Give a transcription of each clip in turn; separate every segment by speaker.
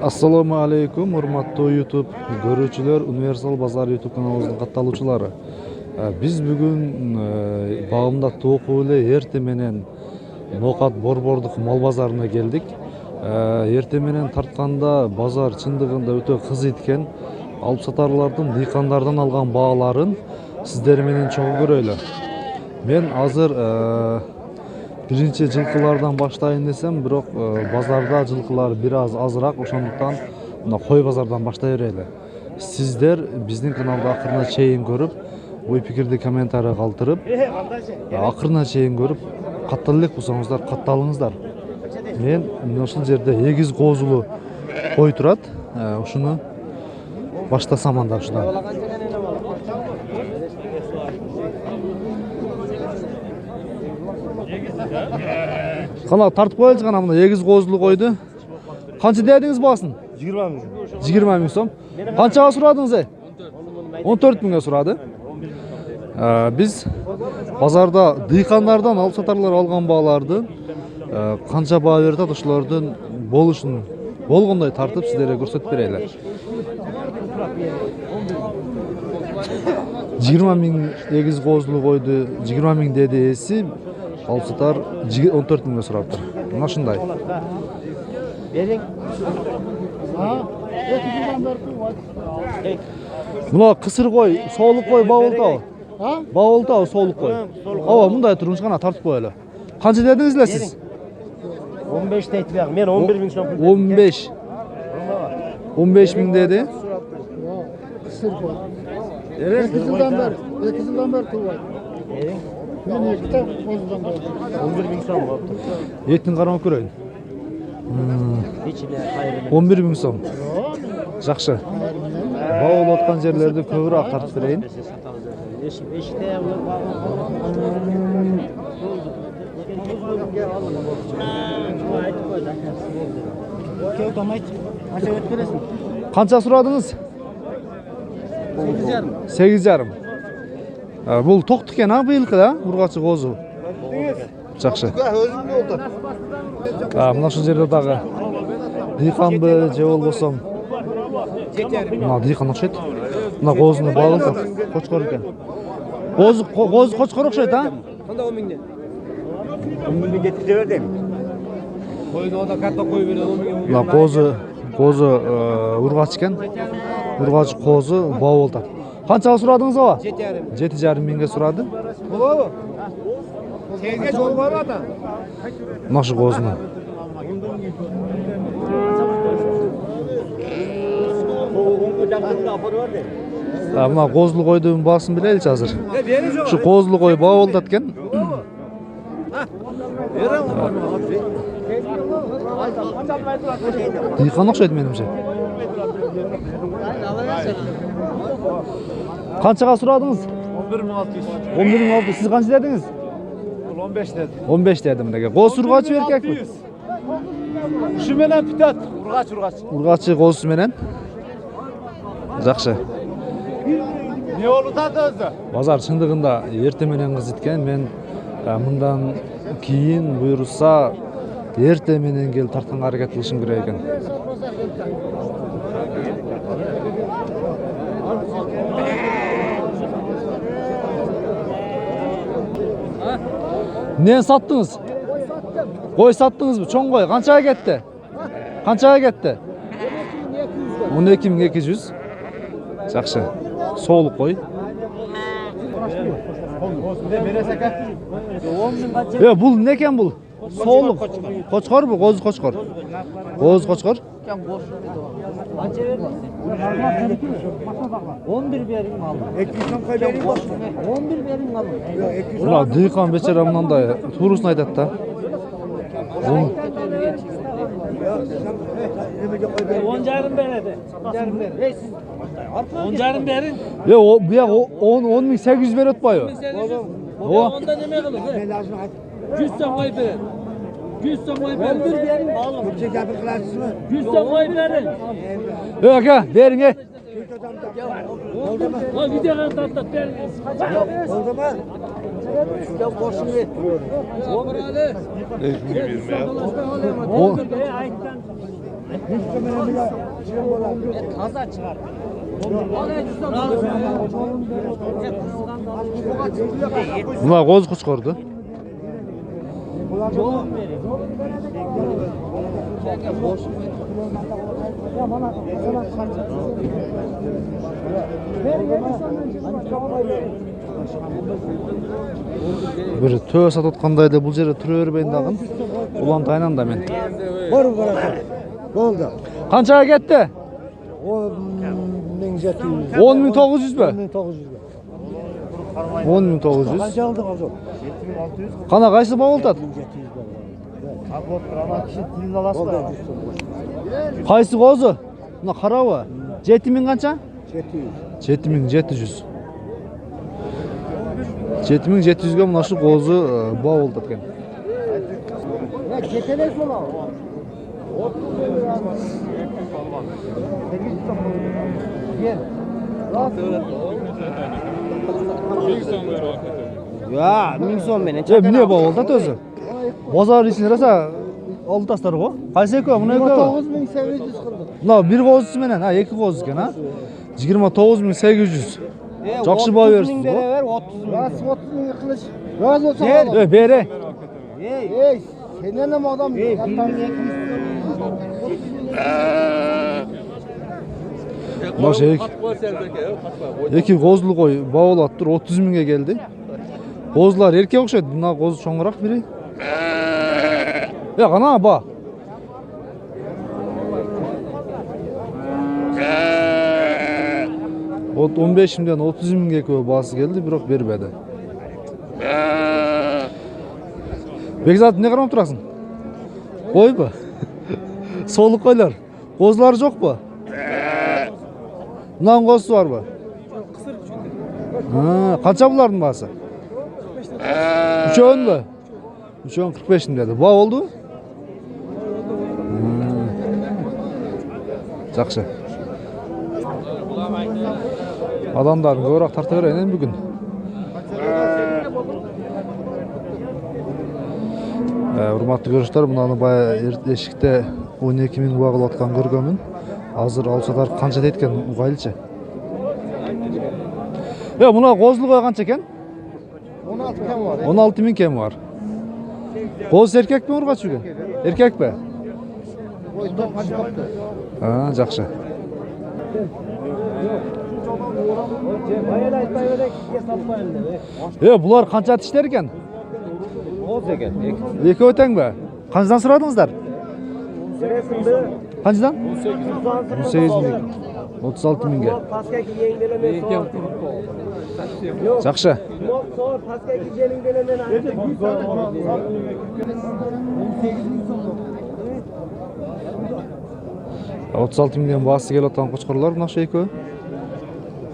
Speaker 1: Assalamu alaikum, hurmatlı YouTube görүүчүлөр, Universal Bazar YouTube kanalımızın kattaloочулары. Biz bugün bağımda toku ile erте менен Ноқат Борбордук мал базарына келдик. Эрте менен тартканда базар чындыгында өтө кызык экен. Алып сатарлардын дыйкандардан алган бааларын сиздер менен чогуу көрөлү. Мен азыр биринчи жылкылардан баштайын десем, бирок базарда жылкылар бир аз азыраак, ошондуктан мына кой базардан баштай берели. Сиздер биздин каналды акырына чейин көрүп, ой пикирди комментарий калтырып, акырына чейин көрүп, каттала элек болсоңуздар, катталыңыздар. Мен ушул жерде 8 козулуу кой турат. Ушуну баштасам анда ушудан. Кана тартып коелчу кана мына 8 козулуу койду. Канча дедиңиз баасын?
Speaker 2: 20 миң.
Speaker 1: 20 миң сом. Канчага сурадыңыз? 14 миңге сурады. Biz bazarda dıykanlardan alıp satarlar algan bağlardı. Kança bağ verdi uşulardan boluşun bolgonday tartıp sizlere görsetip bereyler. 20 ming 8 kozulu koydu, 20 ming dedesi alıp satar 14 mingge suraptır. Mına şunday. Mına kısır koy, soğuluk koy, bağıldı. Bağolda soğuluk koy. Ava bunday turmuş kana tartıp koyalım. Kança dedinizler siz?
Speaker 2: 15 deyip ya. Men 11 ming so'm.
Speaker 1: 15. 15 ming dedi.
Speaker 3: Kısır koy. 8 yıldan beri tuğay. Ben 2 tane bozuldan beri.
Speaker 2: 11 ming so'm oldu.
Speaker 1: Etin karanlık göreyim.
Speaker 2: İçine hayırlı.
Speaker 1: 11 ming so'm. Жақсы. Bağıl otkan yerlerde kövrü tartıp vereyim.
Speaker 2: İşte
Speaker 1: Kança suradınız? 8,5. Bul tok tiken ha bıyılkı da, urgaçı kozu. Жақсы. Mına şu jerde dağı dıykandı, je bolbosam. Mına dıykan okşayt. Mına kozunu bağlı, koçkor eken. Kozu koçkor okşayt ha?
Speaker 2: Kanda 10 mingden. 10 mingden getirip verdim. Koydu o da kartta koy verdi 10 mingden.
Speaker 1: Mına kozu urgaç eken. Urgaç kozu bağ oldu. Kançaga suradınız ava? 7,5 mingge surады.
Speaker 2: Bolabı? Senге жол бар ата.
Speaker 1: Mına şu kozunu. Mına kozulu koyduğum bağısını bileyli hazır. Şu kozulu koy bağ oldu eken. Dıykan okşaydı menimce. Kançaga suradınız?
Speaker 2: 11.600.
Speaker 1: 11.600. Siz kança dediniz?
Speaker 2: 15 dedi.
Speaker 1: 15 dedim dege. Koz urgaçı erkek mi?
Speaker 2: Şu menen pitat. Urgaç.
Speaker 1: Urgaçı kozusu menen. Жақсы.
Speaker 2: Ne oldu da özü?
Speaker 1: Bazar çındığında erте менен kız etken. Men mından keyin buyursa erте менен gel tartkan hareket kılışım gerek eken. Ne sattınız? Koy sattınız mı? Çoğun koy. Kançaya gitti? Kançaya gitti? 12.200. Жақсы. Soğuluk koy. Bul neken bul? Soğuluk. Koçkor mu? Koz koçkor. Koz koçkor.
Speaker 2: 11 verin aldım.
Speaker 3: 200 so'm koy bereyim.
Speaker 2: 11 verin aldım.
Speaker 1: Buna dıykan beçer amnanda turusunu aytat da.
Speaker 2: 10 jarım beredi. 10 jarım berin.
Speaker 1: O bu yak 10.800 ver ötpayı.
Speaker 2: Onda neme kılın? 100 so'm koy berin. 100 so'm koy berin. 11 verin aldım. 100 so'm koy berin.
Speaker 1: Yok ha verin he.
Speaker 4: Lan videodan tatlı der.
Speaker 2: Oldu mu? Ya boşun et.
Speaker 1: O
Speaker 4: Kaza çıkar.
Speaker 1: buna qoz quşqurdu. Bir tö satotqандай da bul жерде түрө бербейин дагы. Улантайынан да мен.
Speaker 2: Boru karası. Oldu.
Speaker 1: Qanchaga ketdi?
Speaker 2: 10.700.
Speaker 1: 10.900 be?
Speaker 2: 10.900.
Speaker 1: 10.900.
Speaker 2: Kaç aldın Azor?
Speaker 1: Qana qaysi bağ oltad?
Speaker 2: 700 Oldu.
Speaker 1: Qaysi qozu? Buna qarabı. 7000 qancha?
Speaker 2: 700.
Speaker 1: 7700. 7700 ga mına şu qozu bağ oltad ekan.
Speaker 2: Ya getirek mi lan? Gel. Ya, 1000 so'm meni.
Speaker 1: Mine bağ oltad özü? Bozor içinde rasa oldu taslar go. Qaysi eko? Buna eko?
Speaker 2: 9800 kıldı.
Speaker 1: Buna bir qozu menen, ha, iki qozu ekan ha. 29800. Жақсы bağ берсиz go.
Speaker 2: Ver 30 bin. Nasıl 30 bin kılıç? Razı olsun.
Speaker 1: Bere.
Speaker 2: Ey, senin de mi adam?
Speaker 1: Baş iki qozlu qoy bağ olad tur 30 mingge geldi. Qozlar erkek okşaydı. Buna qozu çoğurak biri. Ya qana ba. Ot 15 mingden 30 mingge köp bağısı geldi, biroq berbedi. Bekzat ne qaram turasın? Qoy bu. Soluk qoylar. Qozlar жоқ bu. Bundan qozu var bu. Ha, qancha bularning bağısı? 3'ün mü? 3'ün 45 ming dedi. Bağ oldu? Жақсы. Adamların көбірек тарта берейін бүгін. Урматтуу көрүүчүлөр, мынаны баягы эшикте 12 миң багылып аткан көргөнмүн. Азыр алсадар канча дейт экен угайлычы. Мына козулуга канча экен?
Speaker 2: 16 kem var.
Speaker 1: 16 ming kemi var. Qoz erkek mi urgaç bugün? Erkek be?
Speaker 2: Oy top açıktı.
Speaker 1: Ha, жақсы. Bular qancha tishlar ekan?
Speaker 2: Oz ekan.
Speaker 1: Ekөө teң be? Qanchadan сұрадыңыздар? Qanchadan? 18 ming. 36 mingge. Жақсы. 36 mingden bası gelip atan qoçqorlar mınaşı ekөө?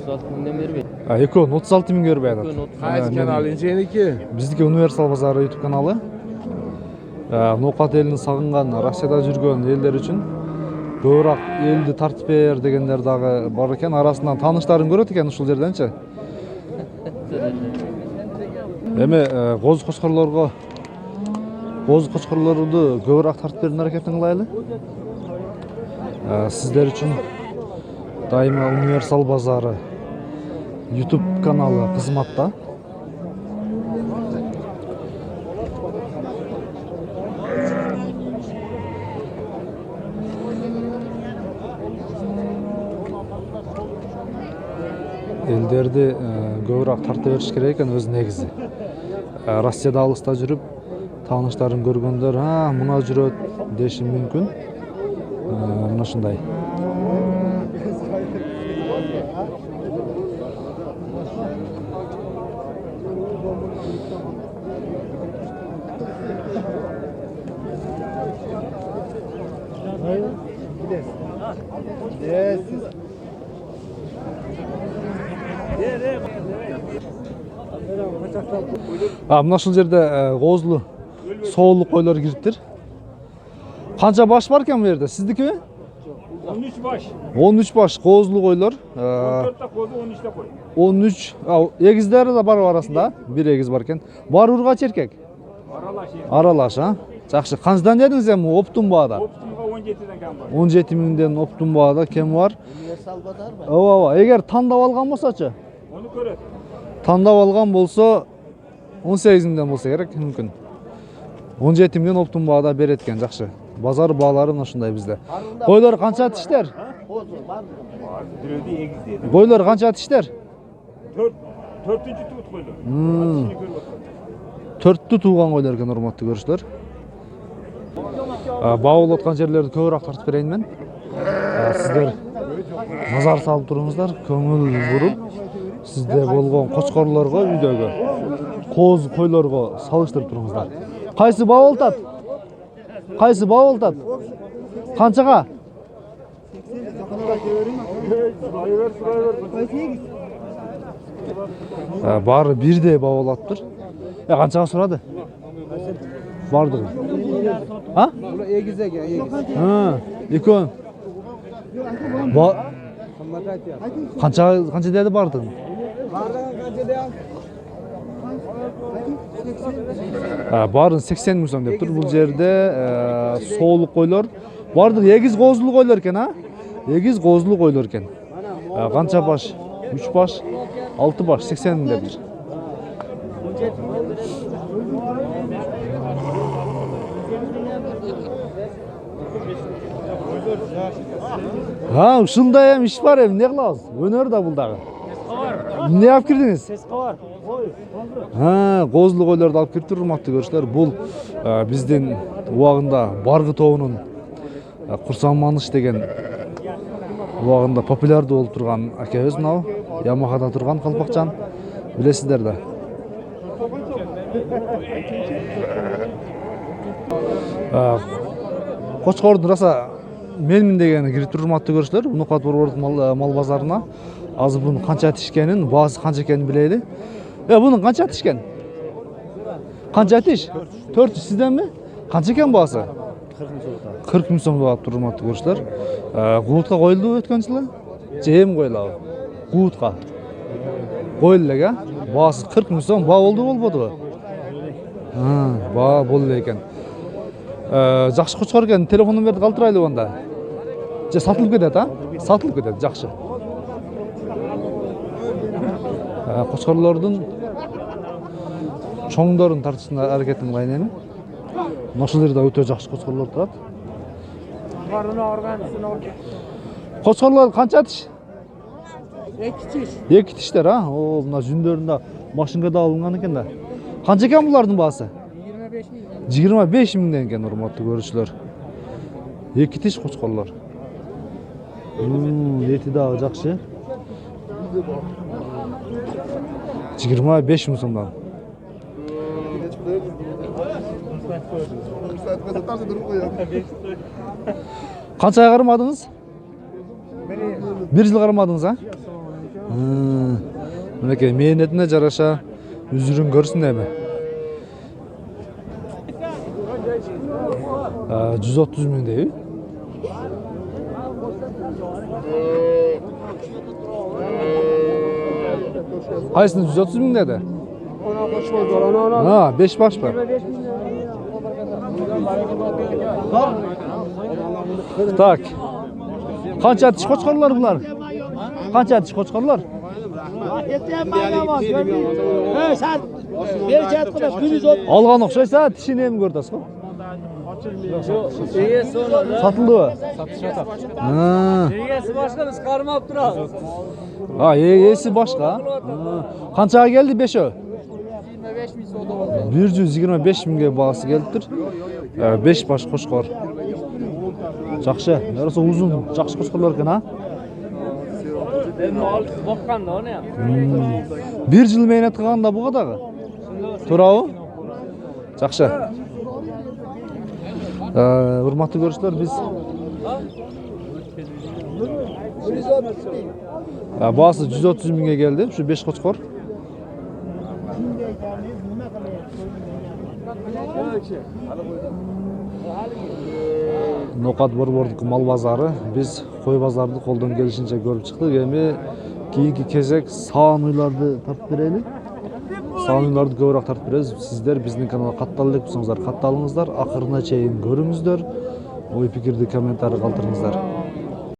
Speaker 4: 36 mingden berбейт.
Speaker 1: Ekөө 36 ming berбей атат.
Speaker 3: Qaysi kanal seniki?
Speaker 1: Биздики Универсал базары YouTube каналы. Ноқат елін сағынған, Россияда жүрген елдер үшін көбірек елді тартып бер дегендер дағы бар екен. Арасынан таныштарын көрөт екен ушул жерденчи. Эми qoz qoçqoрлорду көбірек тартып берүүнүн аракетин кылайлы. Сиздер үшін дайыма Универсал базары YouTube каналы кызматта. Элдерди көбүрөөк тарта бериш керек экен өз негизи. Россияда алыста жүрүп, тааныштарын көргөндөр, мына жүрөт деши мүмкүн. Мына ушундай. Мына ушул жерде козулу, соолук койлор кириптир. Канча баш бар экен бу жерде? Сиздикиби?
Speaker 2: 13 baş.
Speaker 1: 13 baş kozlu koylar.
Speaker 2: 14 ta kozu 13 ta koy.
Speaker 1: 13 egizleri de bar arasında. Bir egiz barken. Var urgaç erkek.
Speaker 2: Aralaş yer.
Speaker 1: Aralaş ha. Жақсы. Қаншадан дедіңіз эми оптун баада?
Speaker 2: Optumga 17'den kan var.
Speaker 1: 17 миңден оптун баада кем бар? Ооба. Эгер тандап алган болсочу?
Speaker 2: Onu көрөт.
Speaker 1: Тандап алган болсо 18 миңден болсо керек мүмкүн. 17 миңден оптун баада берет экен, жакшы. Базар баалары ушундай бизде. Койлор канча тиштер?
Speaker 2: Dirödü egiz dedi.
Speaker 1: Койлор канча тиштер?
Speaker 2: 4-4-cü tut koydu.
Speaker 1: Төрттү тууган койлор экен, урматтуу көрүүчүлөр. Баа болуп аткан жерлерди көбүрөөк тартып берейин мен. Сиздер назар салып туруңуздар, көңүл буруп, сизде болгон кочкорлорго, үйдөгү кооз койлорго салыштырып туруңуздар. Кайсы баа болтат? Кайсы баа болтат? Канчага? Баары бирдей баа болуптур. Канчага сурады? Бардыгы. Ha?
Speaker 3: Bura egize gel, egiz.
Speaker 1: Ha, ekön. Ba kança dedi bardığın?
Speaker 3: Bardağın kança deyam?
Speaker 1: Барын 80 миң сом деп тур. Бул жерде соолук койлор бардыгы эгиз козулуу койлор экен, а? Эгиз козулуу койлор экен. Канча баш? 3 баш, 6 баш, 80 миң деп тур. Ушундай эми иш бар эми, эмне кылабыз? Өнөр да бул дагы. Эмне алып кирдиңиз? Сеска бар. Козулуу койлорду алып кириптир, урматтуу көрүүчүлөр. Бул биздин убагында Баргы тобунун Курсан Маныш деген убагында популярдуу болуп турган акебиз мынау. Ямахада турган Калпакчан. Билесиздер да. Кочкордун раса менмин дегени кирип тур, урматтуу көрүүчүлөр. Унукат борбордук мал базарына азыр бунун канча тишкенин, баасы канча экенин билели. Бунун канча тишкен? Канча тиш? 400 сизденби? Канча экен баасы? 40 миң сом болуп тур, урматтуу көрүүчүлөр. Гуутка коюлдубу өткөн жылы? Же эми коюлабы? Гуутка. Коюлду эле, баасы 40 миң сом. Баа болду болбодубу? Баа болду экен. Жакшы кочкор экен, телефон номерди калтырайлы анда. Же сатылып кетет, а? Сатылып кетет, жакшы. Кочкорлордун чоңдорун тартышына аракетин кылайын эми. Ошол жерде өтө жакшы кочкорлор турат. Кочкорлор канча тиш? 2 тиш. 2 тиштер, а? Мына жүндөрүндө машинкада алынган экен да. Канча экен булардын баасы? 25 миңден экен, урматтуу көрүүчүлөр. 2 тиш кочкорлор. Эти дагы жакшы. 25 миң сомдон. Канча ай кармадыңыз? 1 жыл кармадыңыз, а? Мынакей мээнетине жараша үзүрүн көрсүн эми. 130 миң дейби? Кайсыны 130 миң деди? 5 баш бар. Так. Канча тиш кочкорлор булар? Канча тиш кочкорлор? Алган окшойса, тишин эми көрдүс го? Сатылдыбы?
Speaker 4: Эгеси башка, биз кармап турабыз.
Speaker 1: Ээси башка. Канчага келди 5-өө?
Speaker 4: 25 миң сом болду.
Speaker 1: 125 миңге баасы келиптир. 5 баш кочкор. Жакшы. Яраса узун, жакшы кочкорлор экен, а?
Speaker 4: Эми алып баккан да аны.
Speaker 1: 1 жыл мээнет кылганда буга дагы. Туурабы? Жакшы. Урматтуу көрүүчүлөр, биз баасы 130 миңге келди. Ушу 5 кочкор. Ноқат Борбордук мал базары. Биз кой базарды колдон келишинче көрүп чыктык. Эми кийинки кезек саан уйларды тартып берели. Саан уйларды көбүрөөк тартып беребиз. Сиздер биздин каналга каттала элек болсоңуздар катталыңыздар. Акырына чейин көрүңүздөр. Ой пикирди комментарий калтырыңыздар.